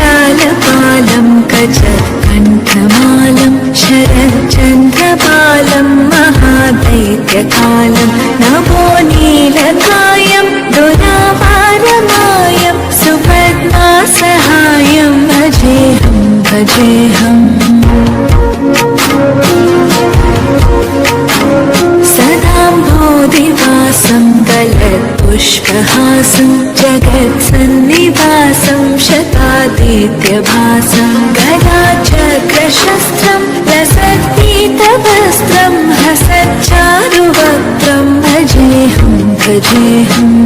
जगज्जालपालं कचकण्ठमालं शरच्चन्द्रपालं महादैत्यकालं नभो नीलकायं दुरापारमायं सुपद्मासहायं भजेऽहं भजेऽहम् सदाम्भोधिवासं गलत्पुष्पहासं जगत्सन्निवासं शतादित्यभासं गदाचक्रशस्त्रं लसत्पीतवस्त्रं हसच्चारुवक्त्रं भजेऽहं भजेऽहम्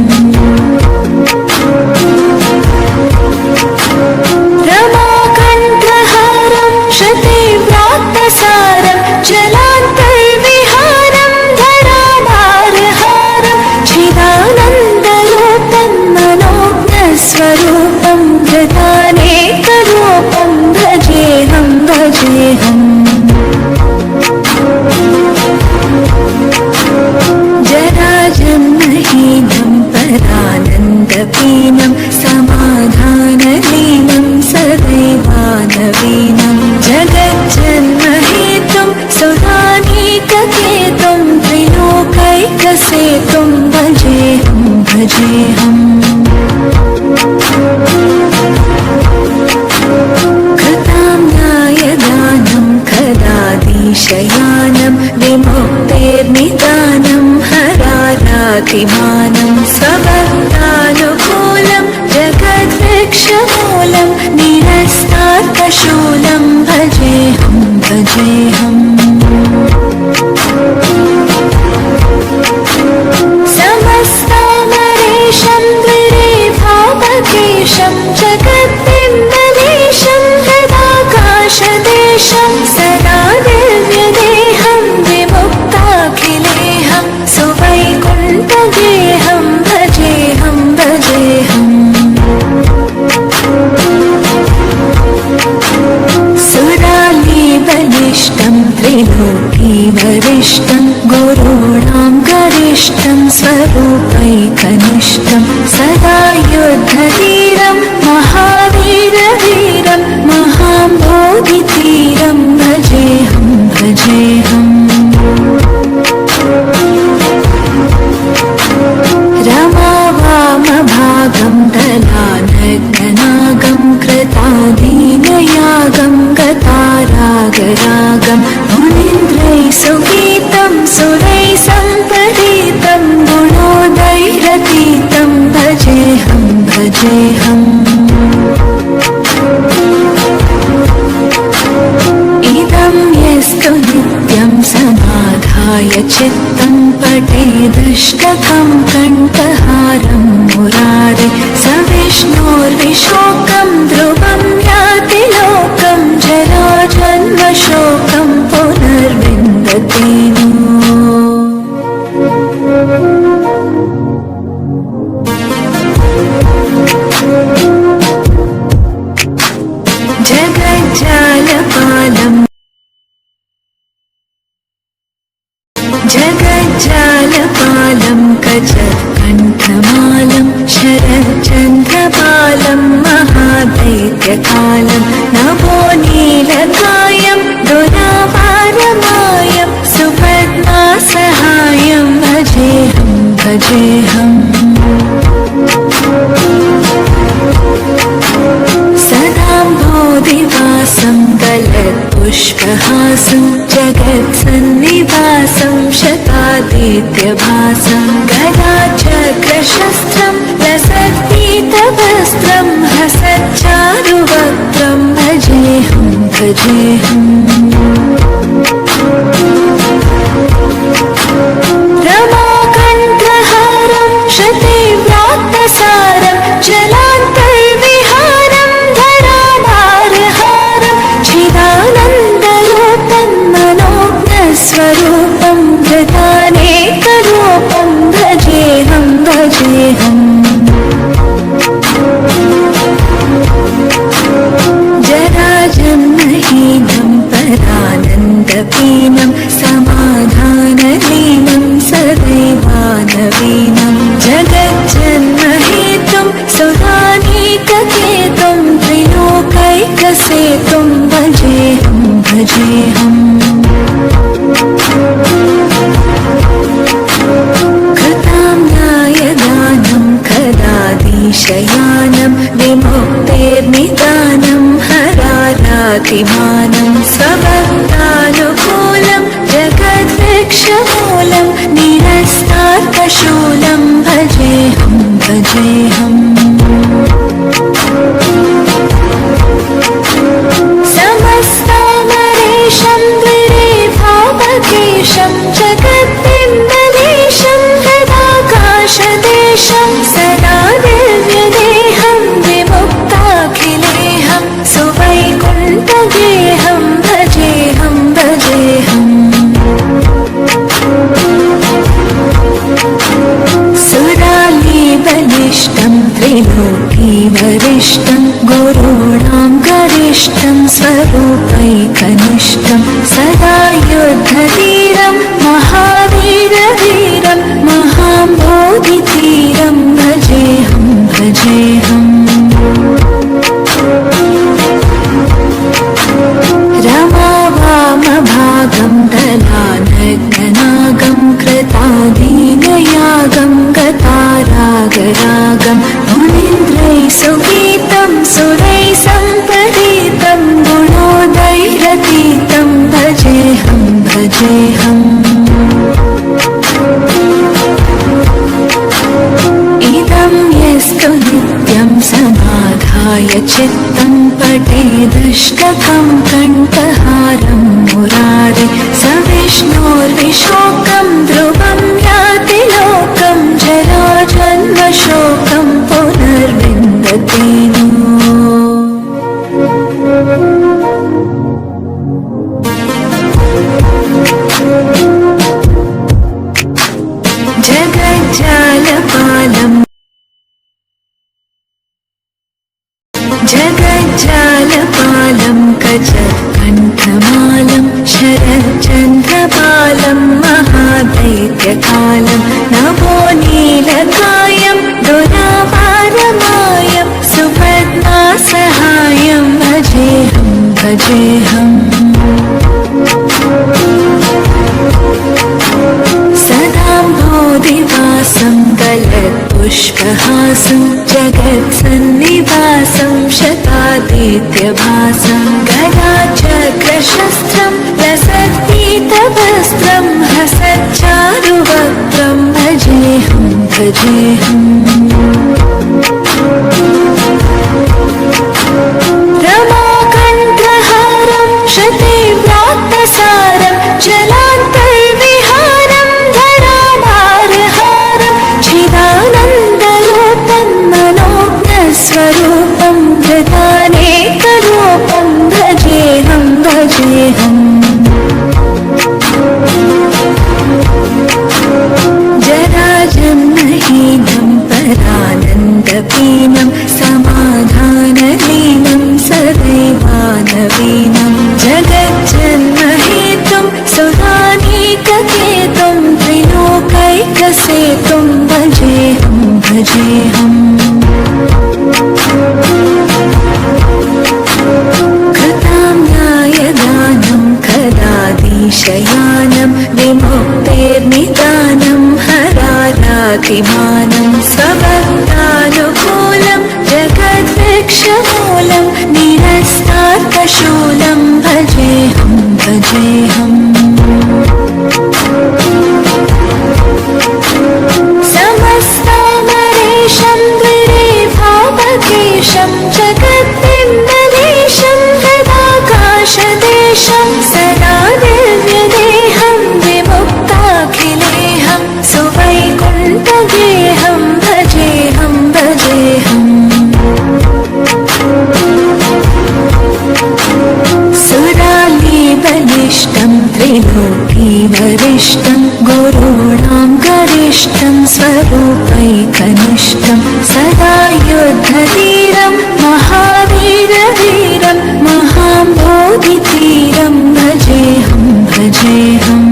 रमाकण्ठहारं शतीव्रात्तसारं जलान्तर्विहारं धराधारहारं चिदानन्दरूपं मनोज्ञस्वरूपं धृतानेकरूपं भजेऽहं भजेऽहम् जराजन्महीनं परानन्दपीनं समाधानलीनं सदैवानवीनं जगज्जन्महेतुं सुरानीककेतुं त्रिलोकैकसेतुं भजेऽहं भजेऽहम् कृताम्नायदानं खदाधीशयानं विमुक्तेर्निदानं हरारातिमानं स्वभक्तानुकूलं जगद्वृक्षमूलं निरस्तार्कशूलं भजेऽहं भजेऽहम् समस्तामरेशं द्विरेफापकेशं जगद्बिम्बलेशं हृदाकाशदेशं सदा दिव्यदेहं विमुक्ताखिलेहं सुवैकुण्ठगेहं भजेऽहं भजेऽहम् सुरालीबलिष्टं त्रिलोकीवरिष्ठं गुरूणां गरिष्ठं स्वरूपैकनिष्ठं सदा युद्धधीरं महावीरवीरं महाम्भोधितीरं भजेऽहं भजेऽहम् रमावामभागं दलानग्ननागं कृतादीनयागं गतारागरागं मुनीन्द्रैः सुगीतं सुरैः सम्परीतं गुणोदयरतीतं भजेऽहं भजेऽहम् इदं यस्तु नित्यं समाधाय चित्तं पठेदष्टकं कण्ठहारं मुरारे स विष्णोर्विशोकं ध्रुवं याति लोकं जराजन्मशोकं पुनर्विन्दति नो। जगज्जालपालं जगज्जालपालं कचकण्ठमालं शरच्चन्द्रपालं महादैत्यकालं नभो नीलकायं दुरापारमायं सुपद्मासहायं भजेऽहं भजेऽहम् सदाम्भोधिवासं गलत्पुष्पहासं जगत्सन्निवासं शतादित्यभासं गदाचक्रशस्त्रं लसत्पीतवस्त्रं हसच्चारुवक्त्रं भजेऽहं भजेऽहम् रमाकण्ठहारं शतीव्रात्तसारं जलान्तर्विहारं धराधारहारं चिदानन्दरूपं मनोज्ञस्वरूपं धृतानेकरूपं भजेऽहं भजेऽहम् जराजन्महीनं सेतुं भजेऽहं भजेऽहम् कृताम्नायदानं कदादिशयानं विमुक्तेर्निदानं हरारातिमानं स्वभक्तानुकूलं जगद्वृक्षमूलं निरस्तार्कशूलं भजेऽहं भजेऽहम् समस्तामरेशं द्विरेफावकेशं जगद्बिम्बलेशं हृदाकाशदेशं सदा दिव्यदेहं विमुक्ताखिलेहं सुवैकुण्ठगेहं भजेऽहं भजेऽहम् सुरालीबलिष्ठं त्रिलोकीवरिष्ठं गुरूणां गरिष्ठं स्वरूपैकनिष्ठं सदा युद्धधीरं महावीरवीरं महाम्भोधिधीरं भजेऽहं भजेऽहम् रमावामभागं दलानग्ननागं कृतादीनयागं गतारागरागं मुनीन्द्रैः सुगीतं सुरैः सम्परीतं गुणोदयरतीतं भजेऽहं भजेऽहम् इदं यस्तु नित्यं समाधाय चित्तं पठेदष्टकं कण्ठहारं मुरारे स विष्णोर्विशोकं ध्रुवं याति लोकं जराजन्मशोकं पुनर्विन्दति नो जगज्जालपालं जगज्जालपालं कचकण्ठमालं शरच्चन्द्रपालं महादैत्यकालं नभो नीलकायं दुरापारमायं सुपद्मासहायं भजेऽहं भजेऽहम् सदाम्भोधिवासं गलत्पुष्पहासं जगत्सन्निवासं शतादित्यभासं गदाचक्रशस्त्रं लसत्पीतवस्त्रं हसच्चारुवक्त्रं भजेऽहं भजेऽहम् रमाकण्ठहारं शतीव्रात्तसारं जलान्तर्विहारं धराभारहारं चिदानन्दरूपं मनोज्ञस्वरूपं धृतानेकरूपं भजेऽहं भजेऽहम् जराजन्महीनं परानन्दपीनं समाधानलीनं सदैवानवीनं जगज्जन्महेतुं सुरानीककेतुं त्रिलोकैकसेतुं भजेऽहं भजेऽहम् कृताम्नायदानं कदादिशयानं विमुक्तेर्निदानं हरारातिमानं स्वभक्तानुकूलं जगद्वृक्षमूलं निरस्तार्कशूलं भजेऽहं भजेऽहम् समस्तामरेशं द्विरेफावकेशं जगद्बिम्बलेशं हृदाकाशदेशं सदा दिव्यदेहं विमुक्ताखिलेहं सुवैकुण्ठगेहं भजेऽहं भजेऽहम् सुरालीबलिष्ठं त्रिलोकीवरिष्ठं गुरूणां गरिष्ठं स्वरूपैकनिष्ठं सदा युद्धधीरं महावीरवीरं महाम्भोधिधीरं भजेऽहं भजेऽहम्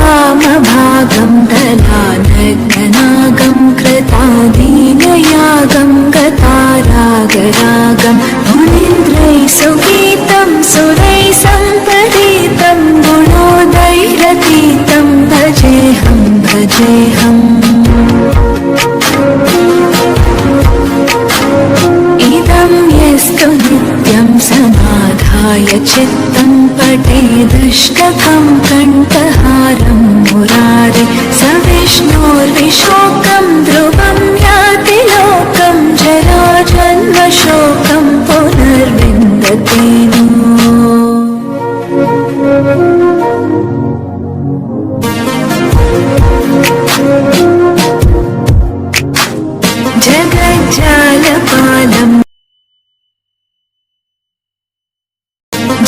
रमावामभागं दलानग्ननागं कृतादीनयागं समाधाय चित्तं पठेदष्टकं कण्ठहारं मुरारे स विष्णोर्विशोकं ध्रुवं याति लोकं जराजन्मशोकं पुनर्विन्दते नो। जगज्जालपालम्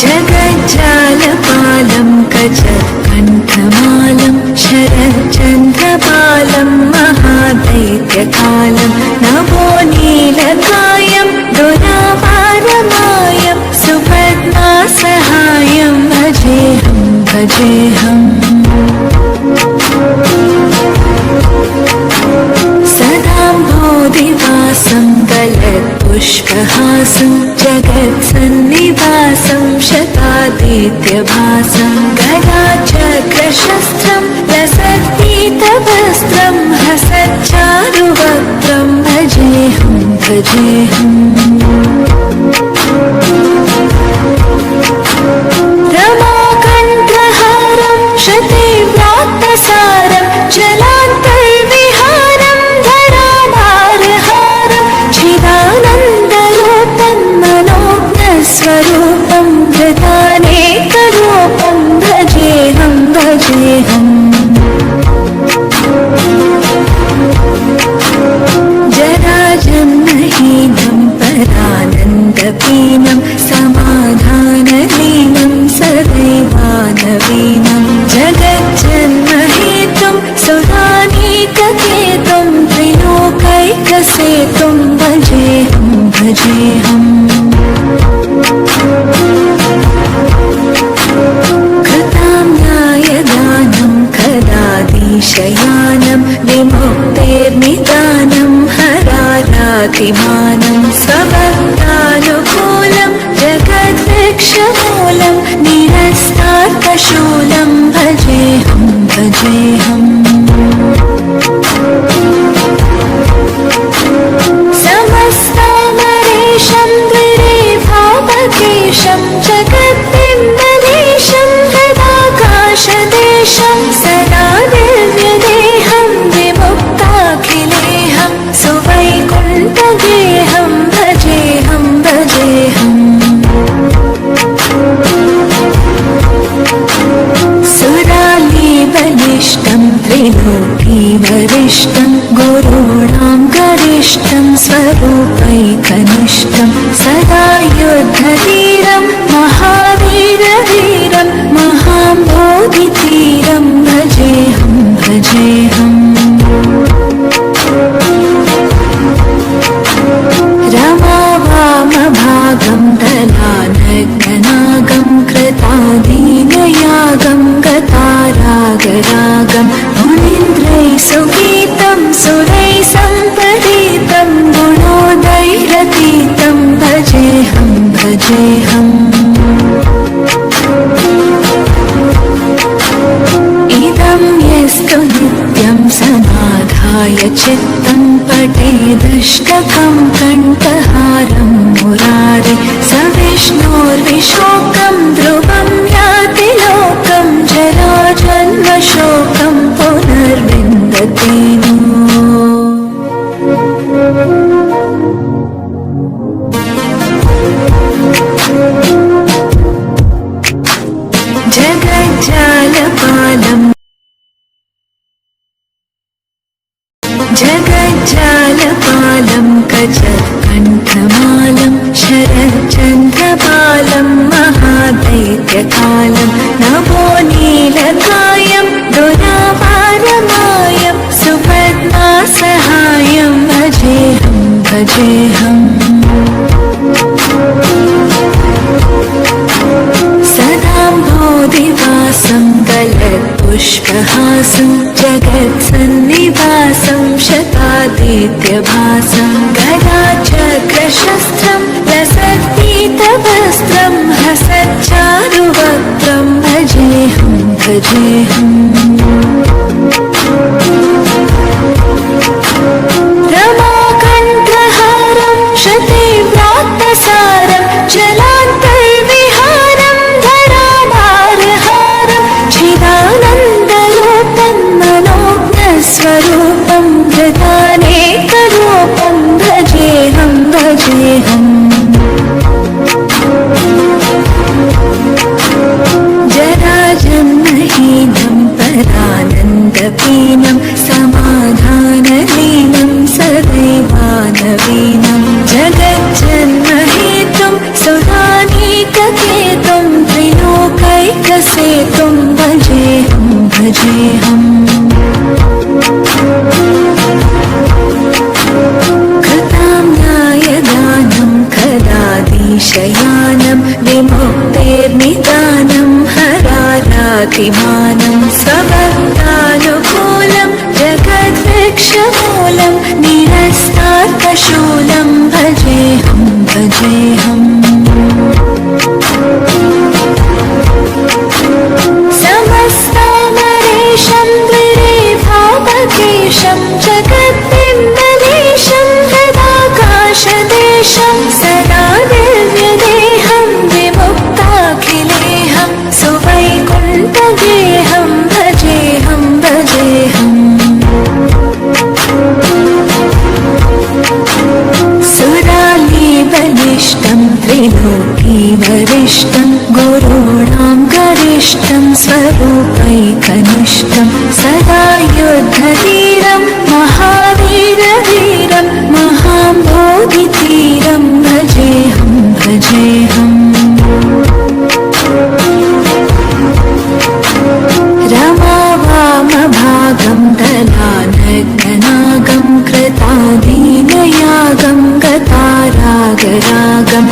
जगज्जालपालं गजकण्ठमालं शरच्चन्द्रपालं महादैत्यकालं नभो नीलकायं दुरापारमायं सुपद्मासहायं भजेऽहं भजेऽहम्। सदाम्भोधिवासं गलत्पुष्पहासं जगत्सन्निवासं शतादित्यभासं गदाचक्रशस्त्रं लसत्पीतवस्त्रं हसच्चारुवक्त्रं भजेऽहं भजेऽहम्। रमाकण्ठहारं शतीव्रात्तसारं जलान्तर्विहारं धराधारहारं चिदानन्दरूपं मनोज्ञस्वरूपं धृतानेकरूपं भजेऽहं भजेऽहम्। जराजन्महीनं परानन्दपीनं समाधानलीनं सदैवानवीनं जगज्जन्महेतुं सुरानीककेतुं त्रिलोकैकसेतुं भजेऽहं भजेऽहम्। कृतां न्यायदानं कदाधीशयानं विमुक्तेर्निदानं हरारातिमानं स्वभक्तानुकूलं जगद्वृक्षमूलं निरस्तार्थशूलं भजेऽहं भजेऽहम्। समस्तामरेशं द्विरेभावकेशं जगद्बिम्बलेशं हृदाकाशदेशं सदा दिव्यदेहं विमुक्ताखिलेहं सुवैकुण्ठगेहं भजेऽहं भजेऽहम्। सुरालीबलिष्टं त्रिलोकीवरिष्ठं गुरूणां गरिष्ठं स्वरूपैकनिष्ठं सदा युद्धधीरं महावीरवीरं महाम्भोधितीरं भजेऽहं भजेऽहम्। रमावामभागं दलानग्ननागं कृतादीनयागं गतारागरागं मुनीन्द्रैः सुगीतं सुरैः सम्परीतं गुणोदयरतीतं भजेऽहं भजेऽहम्। इदं यस्तु नित्यं समाधाय चित्तं पठेदष्टकं कण्ठहारं मुरारे स विष्णोर्विशोकं ध्रुवं याति लोकं जराजन्मशोकं पुनर्विन्दते नो। जगज्जालपालम् जगज्जालपालं गजकण्ठमालं शरच्चन्द्रपालं महादैत्यकालं नभो नीलकायं दुरापारमायं सुपद्मासहायं भजेऽहं भजेऽहम्। सदाम्भोधिवासं गलत्पुष्पहासं जगत्सन्निवासं शतादित्यभासं गदाचक्रशस्त्रं लसत्पीतवस्त्रं हसच्चारुवक्त्रं भजेऽहं भजेऽहम्। रमाकण्ठहारं शतीव्रात्तसारं जलान्तर्विहारं शक्तिमानं स्वभक्तानुकूलं जगद्वृक्षमूलं निरस्तार्कशूलं भजेऽहं भजेऽहम् समस्तामरेशं द्विरेफापकेशं जगद्बिम्बलेशं तदाकाशदेशं सदा दिव्यदेहं विमुक्ताखिलेऽहं सुवैकुण्ठगेहं भजेऽहं भजेऽहम् सुरालीबलिष्ठं त्रिलोकीवरिष्ठं गुरूणां गरिष्ठं स्वरूपैकनिष्ठं सदा युद्धधीरं महावीरवीरं महाम्बोधितीरं भजेऽहं भजेऽहम् रमावामभागं दलानग्ननागं कृतादीनयागं गतारागरागं